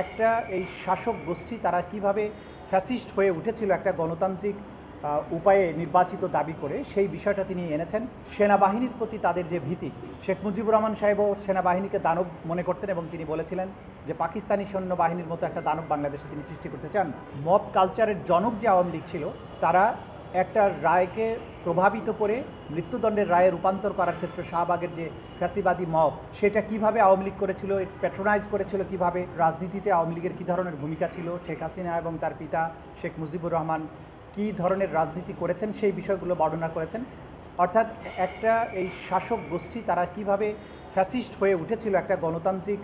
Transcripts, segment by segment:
একটা এই শাসক গোষ্ঠী তারা কিভাবে ফ্যাসিস্ট হয়ে উঠেছিল একটা গণতান্ত্রিক উপায়ে নির্বাচিত দাবি করে সেই বিষয়টা তিনি এনেছেন। সেনাবাহিনীর প্রতি তাদের যে ভীতি, শেখ মুজিবুর রহমান সাহেবও সেনাবাহিনীকে দানব মনে করতেন এবং তিনি বলেছিলেন যে পাকিস্তানি সৈন্যবাহিনীর মতো একটা দানব বাংলাদেশে তিনি সৃষ্টি করতে চান। মব কালচারের জনক যে আওয়ামী লীগ ছিল, তারা একটা রায়কে প্রভাবিত করে মৃত্যুদণ্ডের রায়ে রূপান্তর করার ক্ষেত্রে শাহবাগের যে ফ্যাসিবাদী মব, সেটা কিভাবে আওয়ামী লীগ করেছিল, প্যাট্রোনাইজ করেছিল কিভাবে, রাজনীতিতে আওয়ামী লীগের কী ধরনের ভূমিকা ছিল, শেখ হাসিনা এবং তার পিতা শেখ মুজিবুর রহমান কী ধরনের রাজনীতি করেছেন, সেই বিষয়গুলো বর্ণনা করেছেন। অর্থাৎ একটা এই শাসক গোষ্ঠী তারা কিভাবে ফ্যাসিস্ট হয়ে উঠেছিল একটা গণতান্ত্রিক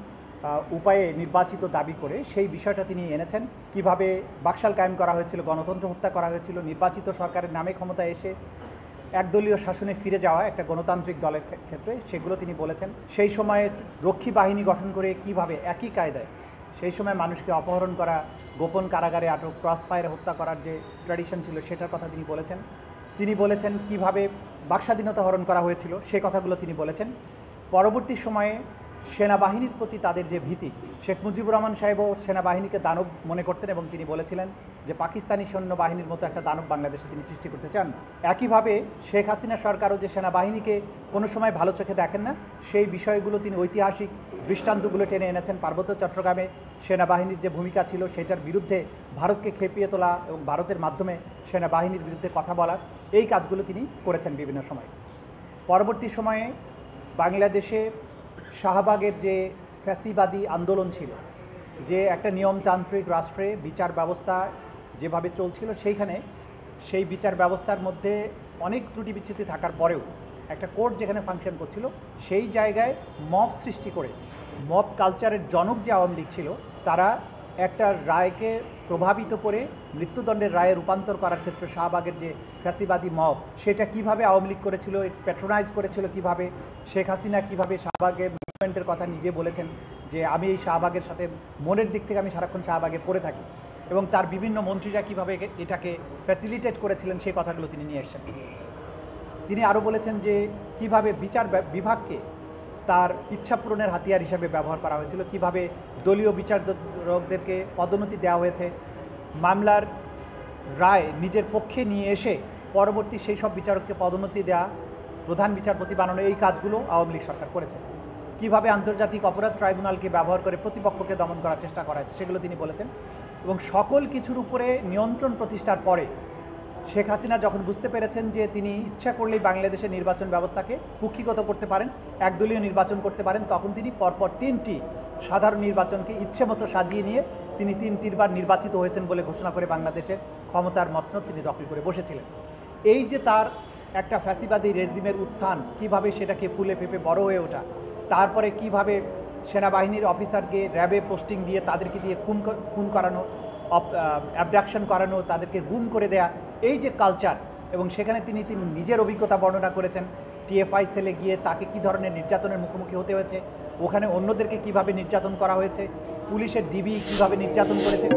উপায়ে নির্বাচিত দাবি করে সেই বিষয়টা তিনি এনেছেন। কিভাবে বাকশাল কায়েম করা হয়েছিল, গণতন্ত্র হত্যা করা হয়েছিল, নির্বাচিত সরকারের নামে ক্ষমতায় এসে একদলীয় শাসনে ফিরে যাওয়া একটা গণতান্ত্রিক দলের ক্ষেত্রে, সেগুলো তিনি বলেছেন। সেই সময়ে রক্ষী বাহিনী গঠন করে কিভাবে একই কায়দায় সেই সময় মানুষকে অপহরণ করা, গোপন কারাগারে আটক, ক্রস ফায়ারে হত্যা করার যে ট্র্যাডিশন ছিল সেটার কথা তিনি বলেছেন। তিনি বলেছেন কিভাবে বাকস্বাধীনতা হরণ করা হয়েছিল, সে কথাগুলো তিনি বলেছেন। পরবর্তী সময়ে সেনাবাহিনীর প্রতি তাদের যে ভীতি, শেখ মুজিবুর রহমান সাহেবও সেনাবাহিনীকে দানব মনে করতেন এবং তিনি বলেছিলেন যে পাকিস্তানি সৈন্যবাহিনীর মতো একটা দানব বাংলাদেশে তিনি সৃষ্টি করতে চান। একইভাবে শেখ হাসিনা সরকারও যে সেনাবাহিনীকে কোনো সময় ভালো চোখে দেখেন না, সেই বিষয়গুলো তিনি ঐতিহাসিক দৃষ্টান্তগুলো টেনে এনেছেন। পার্বত্য চট্টগ্রামে সেনাবাহিনীর যে ভূমিকা ছিল সেটার বিরুদ্ধে ভারতকে খেপিয়ে তোলা এবং ভারতের মাধ্যমে সেনাবাহিনীর বিরুদ্ধে কথা বলা, এই কাজগুলো তিনি করেছেন বিভিন্ন সময়। পরবর্তী সময়ে বাংলাদেশে শাহবাগের যে ফ্যাসিবাদী আন্দোলন ছিল, যে একটা নিয়মতান্ত্রিক রাষ্ট্রে বিচার ব্যবস্থা যেভাবে চলছিল, সেই বিচার ব্যবস্থার মধ্যে অনেক ত্রুটি বিচ্যুতি থাকার পরেও একটা কোর্ট যেখানে ফাংশন করছিল, সেই জায়গায় মব সৃষ্টি করে, মব কালচারের জনক যে আওয়ামী লীগ ছিল, তারা একটা রায়কে প্রভাবিত করে মৃত্যুদণ্ডের রায়ে রূপান্তর করার ক্ষেত্রে শাহবাগের যে ফ্যাসিবাদী মব, সেটা কিভাবে আওয়ামী লীগ করেছিল, প্যাট্রোনাইজ করেছিল কিভাবে, শেখ হাসিনা কিভাবে শাহবাগের মুভমেন্টের কথা নিজে বলেছেন যে আমি এই শাহবাগের সাথে মনের দিক থেকে আমি সারাক্ষণ শাহবাগে পড়ে থাকি, এবং তার বিভিন্ন মন্ত্রীরা কিভাবে এটাকে ফ্যাসিলিটেট করেছিলেন, সেই কথাগুলো তিনি নিয়ে এসেছেন। তিনি আরও বলেছেন যে কিভাবে বিচার বিভাগকে তার ইচ্ছা পূরণের হাতিয়ার হিসাবে ব্যবহার করা হয়েছিল, কিভাবে দলীয় বিচারকদেরকে পদোন্নতি দেওয়া হয়েছে, মামলার রায় নিজের পক্ষে নিয়ে এসে পরবর্তী সেই সব বিচারককে পদোন্নতি দেওয়া, প্রধান বিচারপতি বানানো, এই কাজগুলো আওয়ামী লীগ সরকার করেছে। কিভাবে আন্তর্জাতিক অপরাধ ট্রাইব্যুনালকে ব্যবহার করে প্রতিপক্ষকে দমন করার চেষ্টা করা হয়েছে, সেগুলো তিনি বলেছেন। এবং সকল কিছুর উপরে নিয়ন্ত্রণ প্রতিষ্ঠার পরে শেখ হাসিনা যখন বুঝতে পেরেছেন যে তিনি ইচ্ছা করলেই বাংলাদেশের নির্বাচন ব্যবস্থাকে কুক্ষিগত করতে পারেন, একদলীয় নির্বাচন করতে পারেন, তখন তিনি পরপর 3টি সাধারণ নির্বাচনকে ইচ্ছে মতো সাজিয়ে নিয়ে তিনি 3বার নির্বাচিত হয়েছেন বলে ঘোষণা করে বাংলাদেশের ক্ষমতার মসনদ তিনি দখল করে বসেছিলেন। এই যে তার একটা ফ্যাসিবাদী রেজিমের উত্থান, কিভাবে সেটাকে ফুলে ফেঁপে বড় হয়ে ওঠা, তারপরে কিভাবে সেনাবাহিনীর অফিসারকে র্যাবে পোস্টিং দিয়ে তাদেরকে দিয়ে খুন করানো, অ্যাবডাকশন করানো, তাদেরকে গুম করে দেয়া, এই যে কালচার, এবং সেখানে তিনি নিজের অভিজ্ঞতা বর্ণনা করেছেন। টিএফআই সেলে গিয়ে তাকে কী ধরনের নির্যাতনের মুখোমুখি হতে হয়েছে, ওখানে অন্যদেরকে কিভাবে নির্যাতন করা হয়েছে, পুলিশের ডিবি কিভাবে নির্যাতন করেছে।